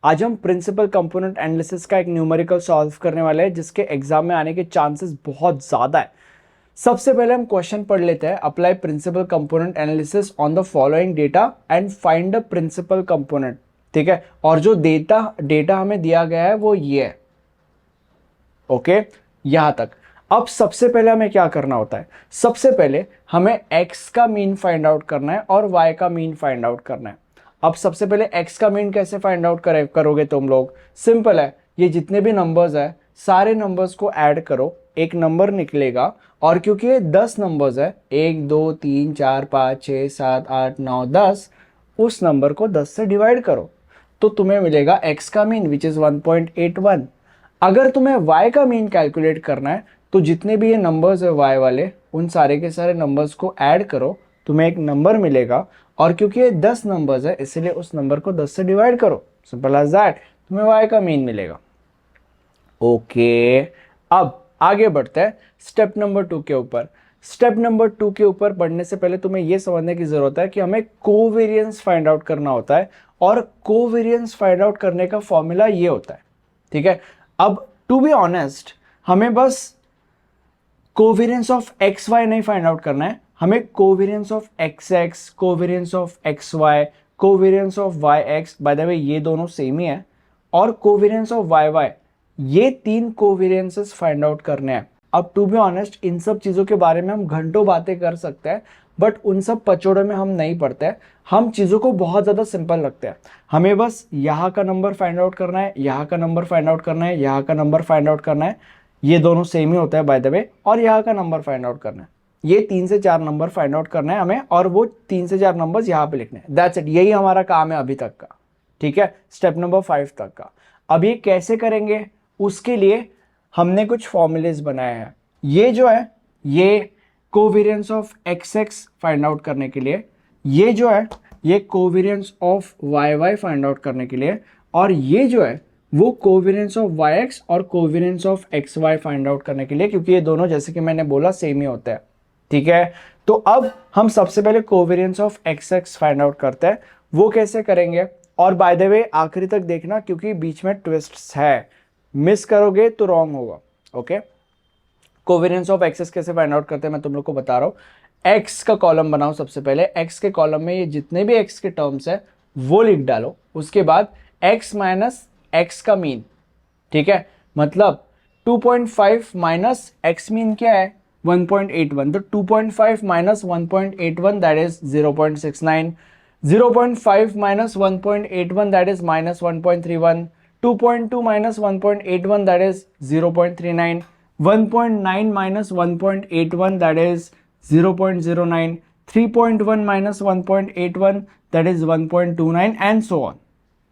आज हम principal component analysis का एक न्यूमेरिकल सॉल्व करने वाले हैं जिसके एग्जाम में आने के चांसेस बहुत ज़्यादा है। सबसे पहले हम क्वेश्चन पढ़ लेते हैं। Apply principal component analysis on the following data and find the principal component. ठीक है, और जो डेटा हमें दिया गया है वो ये है। ओके, यहां तक। अब सबसे पहले हमें क्या करना होता है, सबसे पहले हमें x का मीन फाइंड आउट करना है और y का मीन फाइंड आउट करना है। अब सबसे पहले x का मीन कैसे फाइंड आउट करोगे तुम लोग, सिंपल है, ये जितने भी नंबर्स है सारे नंबर्स को ऐड करो, एक नंबर निकलेगा। और क्योंकि ये 10 नंबर्स है, 1 2 3 4 5 6 7 8 9 10, उस नंबर को 10 से डिवाइड करो तो तुम्हें मिलेगा x का मीन विच इज 1.81। अगर तुम्हें y का मीन कैलकुलेट करना है तो जितने भी ये नंबर्स है y वाले, उन सारे के सारे नंबर्स को ऐड करो, तुम्हें एक नंबर मिलेगा। और क्योंकि ये 10 नंबर्स है इसलिए उस नंबर को 10 से डिवाइड करो, सिंपल एज दैट, तुम्हें y का मीन मिलेगा। ओके, अब आगे बढ़ते हैं स्टेप नंबर 2 के ऊपर। स्टेप नंबर 2 के ऊपर बढ़ने से पहले तुम्हें यह समझने की जरूरत है कि हमें कोवेरियंस फाइंड आउट करना होता है, और कोवेरियंस फाइंड आउट करने का फॉर्मूला ये होता है। ठीक है, अब टू बी ऑनेस्ट हमें बस कोवेरियंस ऑफ एक्स वाई नहीं फाइंड आउट करना है, हमें covariance of X X, covariance of X Y, covariance of Y X, by the way ये दोनों सेम ही है, और कोवेरियंस ऑफ वाई वाई, ये 3 कोवेरियंसेस फाइंड आउट करने हैं। अब टू बी ऑनेस्ट इन सब चीजों के बारे में हम घंटों बातें कर सकते हैं, बट उन सब पचोड़े में हम नहीं पढ़ते हैं। हम चीज़ों को बहुत ज़्यादा सिंपल रखते हैं। हमें बस यहाँ का नंबर फाइंड आउट करना है, यहाँ का नंबर फाइंड आउट करना है, यहाँ का नंबर फाइंड आउट करना है, ये दोनों सेम ही होता है बाय द वे, और यहाँ का नंबर फाइंड आउट करना है। ये 3 से 4 नंबर फाइंड आउट करना है हमें, और वो 3 से 4 नंबर्स यहाँ पे लिखने हैं। दैट्स इट, यही हमारा काम है अभी तक का। ठीक है, स्टेप नंबर 5 तक का। अब ये कैसे करेंगे, उसके लिए हमने कुछ फॉर्मूलेज बनाए हैं। ये जो है ये covariance of X X find out करने के लिए, ये जो है ये covariance of Y Y find out करने के लिए, और ये जो है वो कोवेरियंस ऑफ वाई एक्स और covariance of X Y find out करने के लिए, क्योंकि ये दोनों जैसे कि मैंने बोला सेम ही होता है। ठीक है, तो अब हम सबसे पहले covariance of X X find out करते हैं। वो कैसे करेंगे, और बाय द वे आखिरी तक देखना क्योंकि बीच में ट्विस्ट है, मिस करोगे तो रॉन्ग होगा। ओके, कोवेरियंस ऑफ एक्सेस कैसे फाइंड आउट करते हैं मैं तुम लोग को बता रहा हूं। एक्स का कॉलम बनाओ, सबसे पहले एक्स के कॉलम में ये जितने भी एक्स के टर्म्स है वो लिख डालो, उसके बाद एक्स माइनस एक्स का मीन। ठीक है, मतलब 2.5 माइनस एक्स मीन क्या है 1.81, तो 2.5 minus 1.81 that is 0.69, 0.5 minus 1.81 that is minus 1.31, 2.2 minus 1.81 that is 0.39, 1.9 minus 1.81 that is 0.09, 3.1 minus 1.81 that is 1.29 and so on।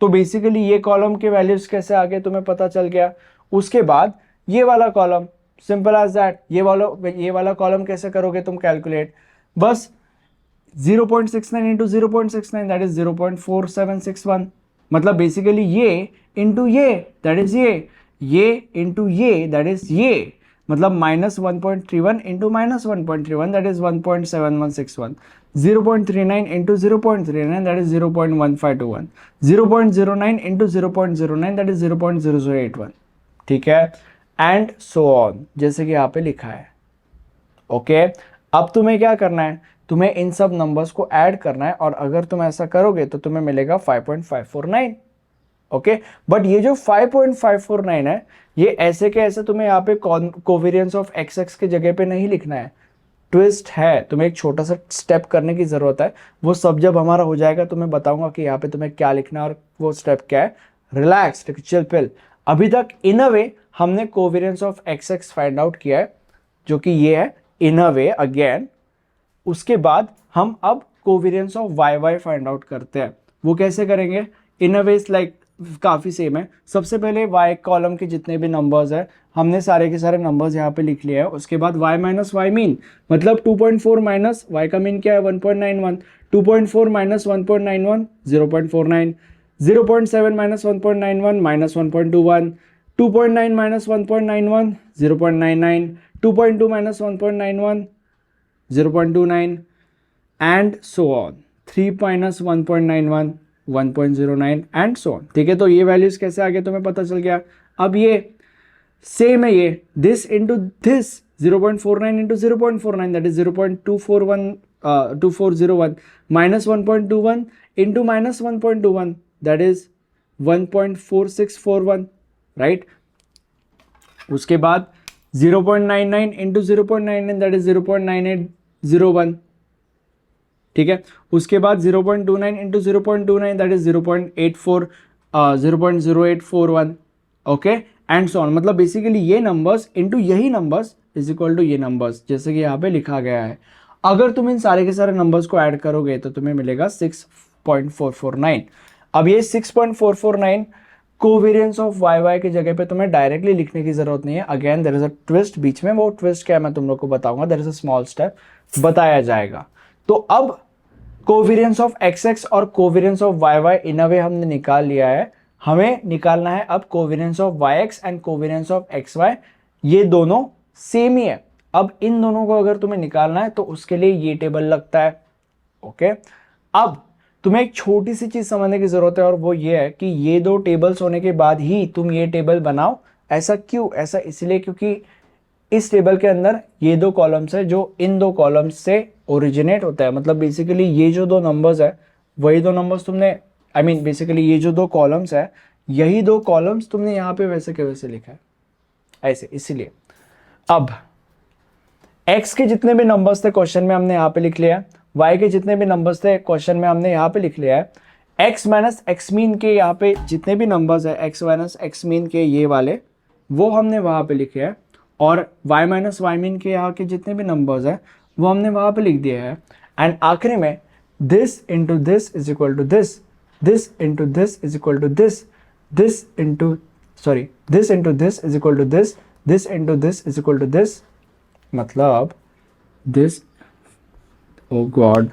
तो बेसिकली ये कॉलम के वैल्यूज कैसे आ गए तुम्हें पता चल गया। उसके बाद ये वाला कॉलम, सिंपल एज दैट, ये वाला कॉलम कैसे करोगे तुम कैलकुलेट, बस 0.69 इंटू 0.69 दैट इज 0.4761, मतलब बेसिकली ये इंटू ये दैट इज ये इंटू ये दैट इज ये, मतलब minus 1.31 into minus 1.31 that is 1.7161, 0.39 into 0.39 that is 0.1521, 0.09 into 0.09 that is 0.0081। ठीक है, एंड सो ऑन, जैसे कि यहाँ पे लिखा है। ओके, अब तुम्हें क्या करना है, तुम्हें इन सब नंबर्स को ऐड करना है, और अगर तुम ऐसा करोगे तो तुम्हें मिलेगा 5.549। ओके, बट ये जो 5.549 है ये ऐसे के ऐसे तुम्हें यहाँ पे कोवेरियंस ऑफ एक्स एक्स के जगह पे नहीं लिखना है, ट्विस्ट है, तुम्हें एक छोटा सा स्टेप करने की जरूरत है। वो सब जब हमारा हो जाएगा तो मैं बताऊंगा कि यहाँ पे तुम्हें क्या लिखना है और वो स्टेप क्या है। रिलैक्स, चिल पिल, अभी तक इन अ वे हमने covariance of X X find out किया है, जो कि ये है इन अ वे अगेन। उसके बाद हम अब covariance of Y Y find out करते हैं। वो कैसे करेंगे, इन अ वे लाइक काफ़ी सेम है। सबसे पहले वाई कॉलम के जितने भी नंबर्स हैं हमने सारे के सारे नंबर्स यहाँ पे लिख लिए हैं। उसके बाद वाई माइनस वाई मीन, मतलब 2.4 माइनस वाई का मीन क्या है 1.91, 2.4 minus 1.91 0.49, 0.7 minus 1.91 minus 1.21, 2.9 minus 1.91 0.99, 2.2 minus 1.91 0.29 and so on, 3 minus 1.91 1.09 and so on. ठीक है, तो ये वैल्यूज कैसे आ गए तुम्हें पता चल गया। अब ये सेम है, ये this into this 0.49 into 0.49 that is 0.2401 minus 1.21 into minus 1.21 that is 1.4641 right. उसके बाद 0.99 इंटू 0.99 दैट इज 0.9801। ठीक है, उसके बाद 0.29 into 0.29 that is 0.0841 okay and so on. मतलब बेसिकली ये नंबर्स इंटू यही नंबर्स इज इक्वल टू ये नंबर्स, जैसे कि यहाँ पे लिखा गया है। अगर तुम इन सारे के सारे नंबर्स को ऐड करोगे तो तुम्हें मिलेगा 6.449। अब ये 6.449 कोवेरियंस ऑफ वाई वाई की जगह पे तुम्हें डायरेक्टली लिखने की जरूरत नहीं है। Again there is a twist बीच में, वो ट्विस्ट क्या है मैं तुम लोग को बताऊंगा, there is a small step, बताया जाएगा। तो अब कोवेरियंस ऑफ एक्स एक्स और covariance of Y Y in a way हमने निकाल लिया है। हमें निकालना है अब covariance of Y X and covariance of X Y, ये दोनों सेम ही है। अब इन दोनों को अगर तुम्हें निकालना है तो उसके लिए ये टेबल लगता है ओके। अब तुम्हें एक छोटी सी चीज समझने की जरूरत है और वो ये है कि ये दो टेबल्स होने के बाद ही तुम ये टेबल बनाओ। ऐसा क्यों? ऐसा इसलिए क्योंकि इस टेबल के अंदर ये दो कॉलम्स है जो इन दो कॉलम्स से ओरिजिनेट होता है। मतलब बेसिकली ये जो दो नंबर्स है वही दो नंबर्स तुमने बेसिकली ये जो दो कॉलम्स है यही दो कॉलम्स तुमने यहाँ पे वैसे के वैसे लिखा है ऐसे, इसीलिए। अब x के जितने भी नंबर्स थे क्वेश्चन में हमने यहाँ पे लिख लिया, y के जितने भी नंबर्स थे क्वेश्चन में हमने यहाँ पे लिख लिया है। x माइनस एक्स मीन के यहाँ पे जितने भी नंबर्स है x माइनस एक्स मीन के ये वाले वो हमने वहाँ पे लिखे हैं, और y माइनस वाई मीन के यहाँ के जितने भी नंबर्स है वो हमने वहाँ पे लिख दिया है। एंड आखिरी में this into this is equal to this, this into this is equal to this, this into this into this is equal to this, this into this is equal to this. मतलब this, oh God,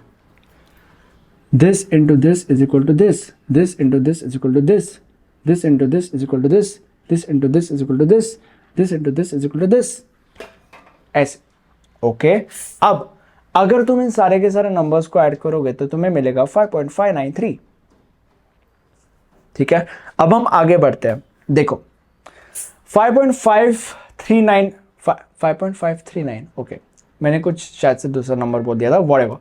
this into this is equal to this, this into this is equal to this, this into this is equal to this, this into this is equal to this, this into this is equal to this, ऐसे okay. अब अगर तुम इन सारे के सारे numbers को add करोगे तो तुम्हें मिलेगा 5.593। ठीक है, अब हम आगे बढ़ते हैं। देखो 5.539 ओके, मैंने कुछ शायद से दूसरा नंबर बोल दिया था, व्हाटएवर,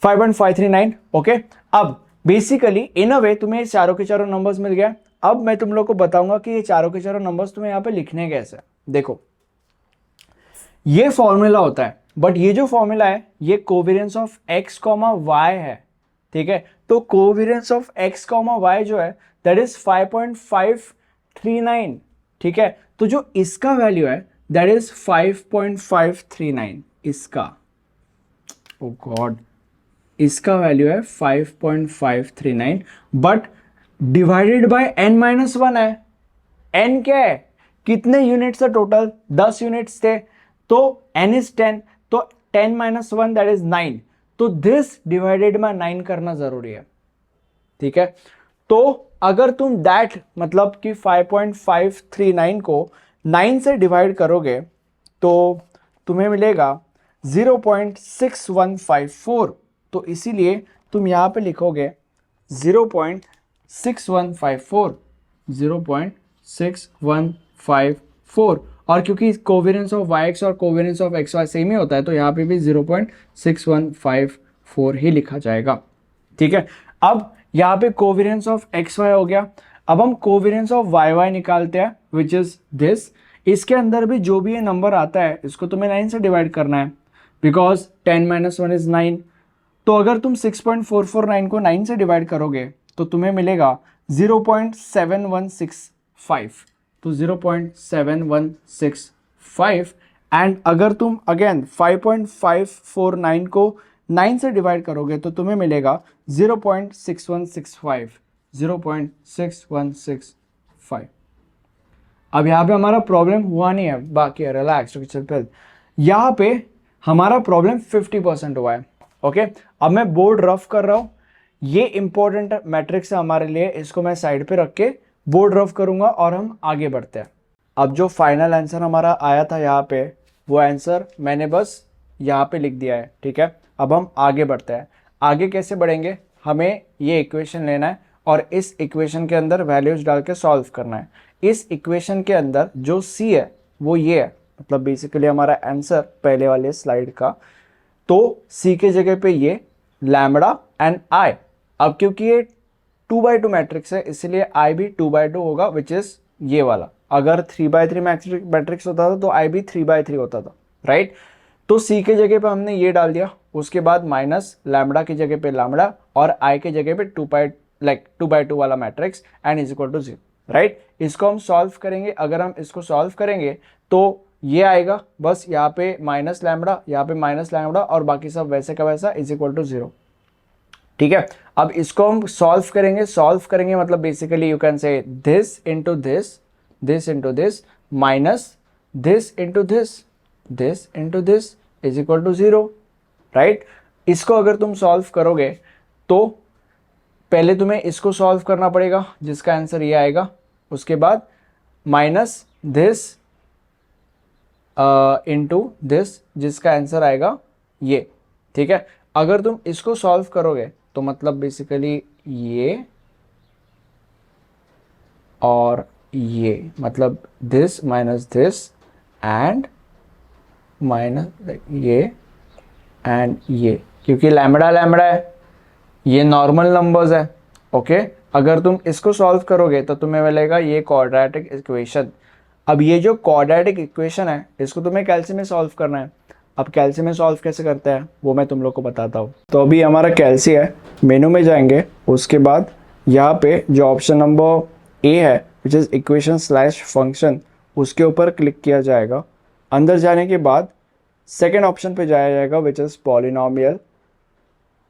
5.539 ओके। अब बेसिकली इन अ वे तुम्हें चारों के चारों नंबर्स मिल गया। अब मैं तुम लोग को बताऊंगा कि ये चारों के चारों नंबर्स तुम्हें यहाँ पे लिखने कैसे। देखो ये फॉर्मूला होता है, बट ये जो फॉर्मूला है ये covariance of x comma Y है। ठीक है, तो covariance of x comma Y जो है दैट इज 5.539। ठीक है, तो जो इसका वैल्यू है दैट इज 5.539, इसका, ओ गॉड, इसका वैल्यू है 5.539 but divided by n minus 1 है। n क्या है, कितने यूनिट्स है टोटल, 10 यूनिट्स थे, तो n इज 10, तो 10 माइनस 1 दैट इज 9, तो दिस डिवाइडेड बाय 9 करना जरूरी है। ठीक है, तो अगर तुम दैट मतलब कि 5.539 को 9 से डिवाइड करोगे तो तुम्हें मिलेगा 0.6154, तो इसीलिए तुम यहां पे लिखोगे 0.6154, 0.6154, और क्योंकि कोवेरियंस ऑफ वाई एक्स और covariance of X Y same ही होता है तो यहाँ पे भी 0.6154 ही लिखा जाएगा। ठीक है, अब यहाँ पे कोवेरियंस ऑफ एक्स वाई हो गया। अब हम कोवेरियंस ऑफ वाई वाई निकालते हैं विच इज दिस। इसके अंदर भी जो भी ये नंबर आता है इसको तुम्हें 9 से डिवाइड करना है, बिकॉज 10 माइनस 1 इज 9। तो अगर तुम 6.449 को 9 से डिवाइड करोगे तो तुम्हें मिलेगा 0.7165, तो 0.7165। एंड अगर तुम अगेन 5.549 को 9 से डिवाइड करोगे तो तुम्हें मिलेगा 0.6165, 0.6165। अब यहाँ पे हमारा प्रॉब्लम हुआ नहीं है, बाकी है, रिलैक्स, चल पहले यहाँ पे हमारा प्रॉब्लम 50% हुआ है। ओके, अब मैं बोर्ड रफ कर रहा हूँ, ये इंपॉर्टेंट मैट्रिक्स है हमारे लिए, इसको मैं साइड पे रख के बोर्ड रफ करूंगा और हम आगे बढ़ते हैं। अब जो फाइनल आंसर हमारा आया था यहाँ पे वो आंसर मैंने बस यहाँ पे लिख दिया है। ठीक है, अब हम आगे बढ़ते हैं। आगे कैसे बढ़ेंगे, हमें ये इक्वेशन लेना है और इस इक्वेशन के अंदर वैल्यूज डाल के सॉल्व करना है। इस इक्वेशन के अंदर जो c है वो ये है, मतलब बेसिकली हमारा आंसर पहले वाले स्लाइड का। तो c के जगह पे ये लैम्बडा एंड i। अब क्योंकि ये 2x2 मैट्रिक्स है इसलिए i भी 2x2 होगा, विच इज ये वाला। अगर 3x3 मैट्रिक्स होता था तो i भी 3x3 होता था, राइट। तो c के जगह पे हमने ये डाल दिया, उसके बाद माइनस लैम्बडा की जगह पे लैम्बडा और i के जगह पे 2x2 वाला matrix and is equal to 0, right. इसको हम सॉल्व करेंगे। अगर हम इसको सॉल्व करेंगे तो ये आएगा, बस यहाँ पे माइनस लैम्बडा, यहाँ पे माइनस लैम्बडा और बाकी सब वैसे का वैसा इज इक्वल टू 0, ठीक है। अब इसको हम सॉल्व करेंगे मतलब basically you can say this into this, this into this minus this into this, this into this is equal to 0, right. इसको अगर तुम सॉल्व करोगे तो पहले तुम्हें इसको सॉल्व करना पड़ेगा जिसका आंसर ये आएगा, उसके बाद माइनस दिस इंटू दिस जिसका आंसर आएगा ये, ठीक है। अगर तुम इसको सॉल्व करोगे तो मतलब बेसिकली ये और ये, मतलब this minus this and minus ये एंड ये, क्योंकि लैम्बडा लैम्बडा है, ये नॉर्मल नंबर्स है, ओके। अगर तुम इसको सॉल्व करोगे तो तुम्हें मिलेगा ये क्वाड्रेटिक इक्वेशन। अब ये जो क्वाड्रेटिक इक्वेशन है इसको तुम्हें कैल्सी में सॉल्व करना है। अब कैल्सी में सॉल्व कैसे करते हैं वो मैं तुम लोग को बताता हूँ। तो अभी हमारा कैल्सी है, मेनू में जाएंगे, उसके बाद यहाँ पे जो ऑप्शन नंबर ए है which is equation slash function, उसके ऊपर क्लिक किया जाएगा। अंदर जाने के बाद सेकेंड ऑप्शन पे जाया जाएगा विच इज़ पॉलिनोमियल।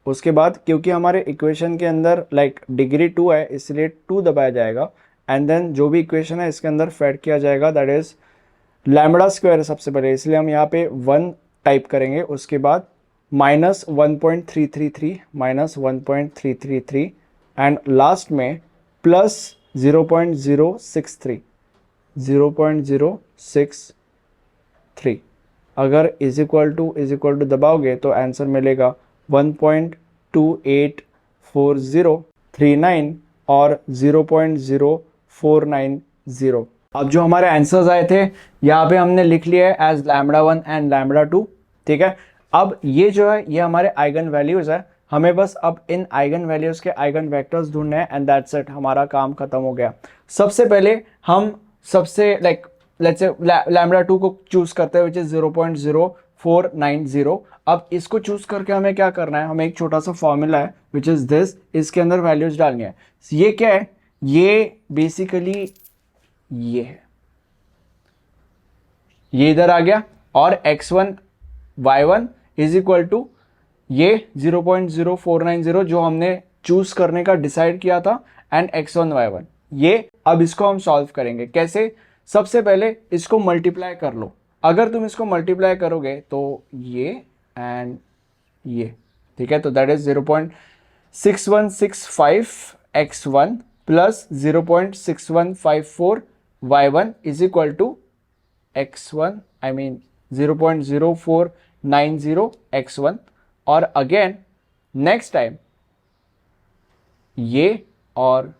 उसके बाद क्योंकि हमारे इक्वेशन के अंदर डिग्री 2 है इसलिए 2 दबाया जाएगा एंड देन जो भी इक्वेशन है इसके अंदर फेड किया जाएगा, दैट इज लैम्बडा स्क्वायर है सबसे पहले, इसलिए हम यहाँ पे 1 टाइप करेंगे। उसके बाद माइनस 1.333 माइनस 1.333 एंड लास्ट में प्लस 0.063 0.063। अगर इज इक्वल टू दबाओगे तो आंसर मिलेगा 1.284039 और 0.0490। अब जो हमारे आंसर्स आए थे यहाँ पे हमने लिख लिया है एज लैम्बडा 1 एंड लैम्बडा 2, ठीक है। अब ये जो है ये हमारे आइगन वैल्यूज है, हमें बस अब इन आइगन वैल्यूज के आइगन वेक्टर्स ढूंढने हैं एंड दैट्स इट, हमारा काम खत्म हो गया। सबसे पहले हम सबसे लेट्स से लैम्बडा 2 को चूज करते हैं विच इज 0.0490। अब इसको चूज करके हमें क्या करना है, हमें एक छोटा सा फॉर्मूला है विच इज दिस, इसके अंदर वैल्यूज डालनी है। ये क्या है, ये बेसिकली ये है, ये इधर आ गया और x1 y1 is equal to ये 0.0490 जो हमने चूज करने का डिसाइड किया था एंड x1 y1 ये। अब इसको हम सॉल्व करेंगे कैसे, सबसे पहले इसको मल्टीप्लाई कर लो। अगर तुम इसको मल्टीप्लाई करोगे तो ये एंड ये, ठीक है। तो that is 0.6165 x1 plus 0.6154 y1 is equal to x1 I mean 0.0490 x1 और अगेन नेक्स्ट टाइम ये और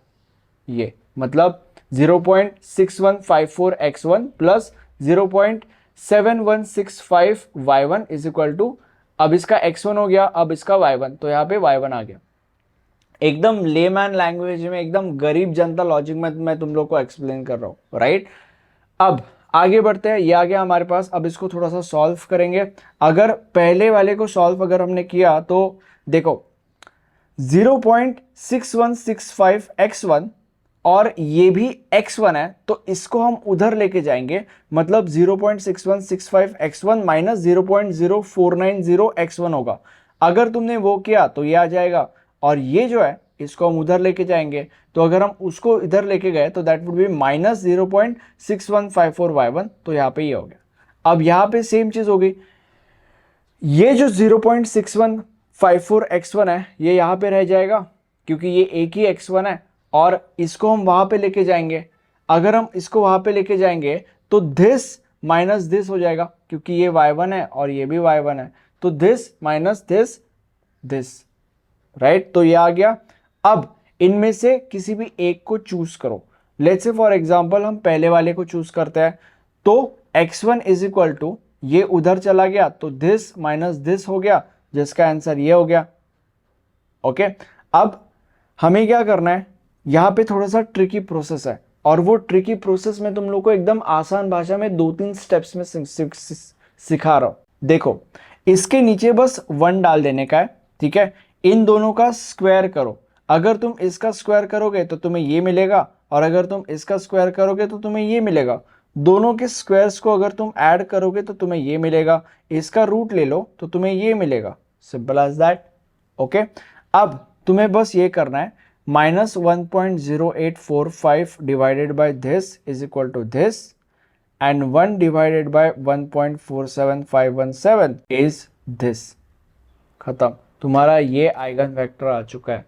ये, मतलब 0.6154 x1 plus 0.7165 y1 is equal to, अब इसका x1 हो गया, अब इसका y1, तो यहाँ पे y1 आ गया। एकदम लेमैन लैंग्वेज में, एकदम गरीब जनता लॉजिक में मैं तुम लोग को एक्सप्लेन कर रहा हूँ, राइट। अब आगे बढ़ते हैं, ये आ गया हमारे पास। अब इसको थोड़ा सा सॉल्व करेंगे। अगर पहले वाले को सॉल्व अगर हमने किया तो देखो 0.6165 x1 और ये भी x1 है, तो इसको हम उधर लेके जाएंगे, मतलब 0.6165 x1 माइनस 0.0490 x1 होगा। अगर तुमने वो किया तो ये आ जाएगा और ये जो है इसको हम उधर लेके जाएंगे, तो अगर हम उसको इधर लेके गए तो that would be minus 0.6154 y1, तो यहाँ पे ये हो गया। अब यहाँ पे सेम चीज हो गई, ये जो 0.6154 x1 है ये यहाँ पे रह जाएगा क्योंकि ये एक ही x1 है और इसको हम वहां पे लेके जाएंगे। अगर हम इसको वहां पे लेके जाएंगे तो दिस माइनस दिस हो जाएगा क्योंकि ये y1 है और ये भी y1 है, तो दिस माइनस दिस, राइट। तो ये आ गया। अब इनमें से किसी भी एक को चूज करो। लेट्स से फॉर एग्जांपल हम पहले वाले को चूज करते हैं, तो x1 इज इक्वल टू, ये उधर चला गया तो दिस माइनस दिस हो गया, जिसका आंसर ये हो गया। ओके, अब हमें क्या करना है, यहाँ पे थोड़ा सा ट्रिकी प्रोसेस है, और वो ट्रिकी प्रोसेस में तुम लोग को एकदम आसान भाषा में 2-3 स्टेप्स में सिखा रहा हूं। देखो, इसके नीचे बस 1 डाल देने का है, ठीक है। इन दोनों का स्क्वायर करो, अगर तुम इसका स्क्वायर करोगे तो तुम्हें ये मिलेगा, और अगर तुम इसका स्क्वायर करोगे तो तुम्हें ये मिलेगा। दोनों के स्क्वायर्स को अगर तुम ऐड करोगे तो तुम्हें ये मिलेगा, इसका रूट ले लो तो तुम्हें ये मिलेगा। Simple as that. ओके, अब तुम्हें बस ये करना है, -1.0845 divided by this is equal to this, and 1 divided by 1.47517 is this. खत्म, तुम्हारा ये आइगन वेक्टर आ चुका है।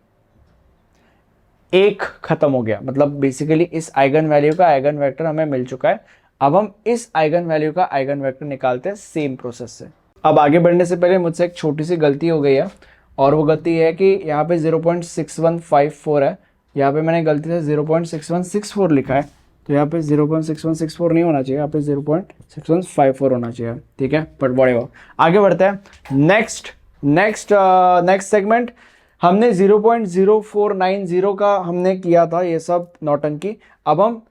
एक खत्म हो गया, मतलब बेसिकली इस आइगन वैल्यू का आइगन वेक्टर हमें मिल चुका है। अब हम इस आइगन वैल्यू का आइगन वेक्टर निकालते हैं सेम प्रोसेस से। अब आगे बढ़ने से पहले मुझसे एक छोटी सी गलती हो गई है, और वो गलती है कि यहाँ पे 0.6154 है, यहाँ पे मैंने गलती से 0.6164 लिखा है, तो यहाँ पे 0.6164 नहीं होना चाहिए, यहाँ पे 0.6154 होना चाहिए, ठीक है। बट बढ़ेगा, आगे बढ़ते हैं। नेक्स्ट सेगमेंट, हमने 0.0490 का हमने किया था ये सब नौटंकी। अब हम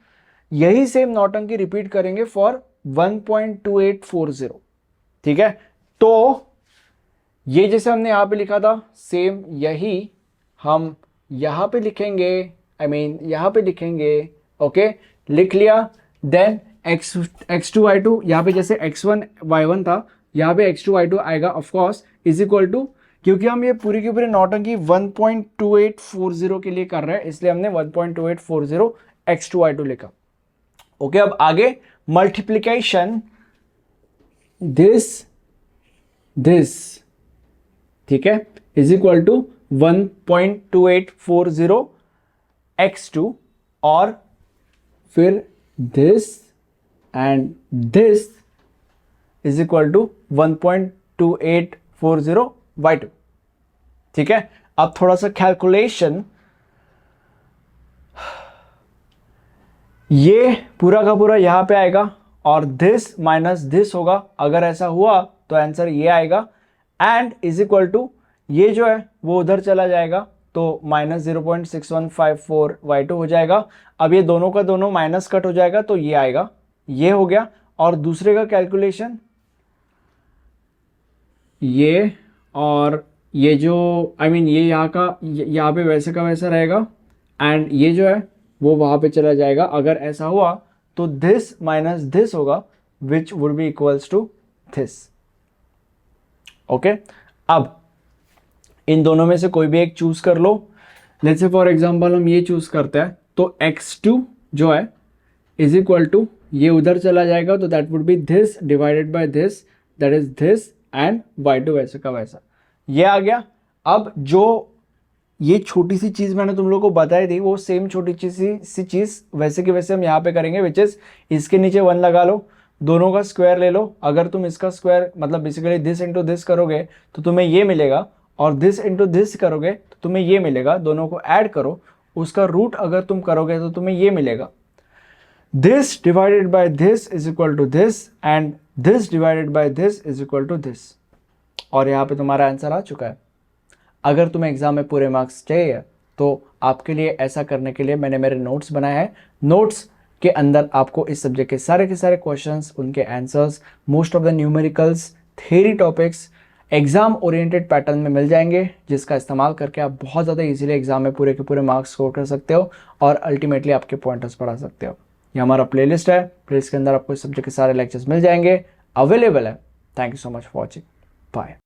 यही सेम नौटंकी रिपीट करेंगे फॉर 1.2840, ठीक है। तो ये जैसे हमने यहाँ पे लिखा था, सेम यही हम यहाँ पे लिखेंगे, यहाँ पे लिखेंगे। ओके, लिख लिया। देन x2y2, यहाँ पे जैसे x1 y1 था, यहाँ पे x2 y2 आएगा ऑफकोर्स, इज इक्वल टू, क्योंकि हम ये पूरी की पूरी नौटंकी 1.2840 के लिए कर रहे हैं, इसलिए हमने 1.2840 x2 y2 लिखा। ओके, अब आगे मल्टीप्लीकेशन दिस, ठीक है, इज इक्वल टू 1.2840 x2, और फिर this and this is equal to 1.2840 y2, ठीक है। अब थोड़ा सा कैलकुलेशन, ये पूरा का पूरा यहां पे आएगा, और दिस माइनस दिस होगा, अगर ऐसा हुआ तो आंसर ये आएगा, एंड इज इक्वल टू, ये जो है वो उधर चला जाएगा, तो -0.6154 y2 हो जाएगा। अब ये दोनों का दोनों माइनस कट हो जाएगा, तो ये आएगा, ये हो गया। और दूसरे का कैलकुलेशन, ये और ये जो ये यहाँ पे वैसे का वैसा रहेगा, एंड ये जो है वो वहां पे चला जाएगा। अगर ऐसा हुआ तो दिस माइनस दिस होगा, which would be equals to this. Okay, अब इन दोनों में से कोई भी एक चूज कर लो। लेट्स से फॉर एग्जांपल हम ये चूज करते हैं, तो x2 जो है इज इक्वल टू, ये उधर चला जाएगा, तो that would be this divided by this, that is this, and y2 वैसे का वैसा, ये आ गया। अब जो ये छोटी सी चीज मैंने तुम लोग को बताई थी, वो सेम छोटी सी चीज वैसे के वैसे हम यहाँ पे करेंगे, विच इज इसके नीचे 1 लगा लो, दोनों का स्क्वायर ले लो। अगर तुम इसका स्क्वायर मतलब बेसिकली दिस इंटू दिस करोगे तो तुम्हें ये मिलेगा, और दिस इंटू दिस करोगे तो तुम्हें ये मिलेगा। दोनों को ऐड करो, उसका रूट अगर तुम करोगे तो तुम्हें ये मिलेगा। This divided by this is equal to this, and this divided by this is equal to this, और यहाँ पे तुम्हारा आंसर आ चुका है। अगर तुम्हें एग्जाम में पूरे मार्क्स चाहिए तो आपके लिए ऐसा करने के लिए मैंने मेरे नोट्स बनाए हैं। नोट्स के अंदर आपको इस सब्जेक्ट के सारे क्वेश्चंस, उनके answers, most of the numericals, theory topics exam oriented pattern में मिल जाएंगे, जिसका इस्तेमाल करके आप बहुत ज़्यादा इजीली एग्जाम में पूरे के पूरे मार्क्स स्कोर कर सकते हो, और अल्टीमेटली आपके पॉइंटर्स बढ़ा सकते हो। ये हमारा प्लेलिस्ट है, प्लेलिस्ट के अंदर आपको इस सब्जेक्ट के सारे लेक्चर्स मिल जाएंगे, अवेलेबल है। Thank you so much for watching, bye.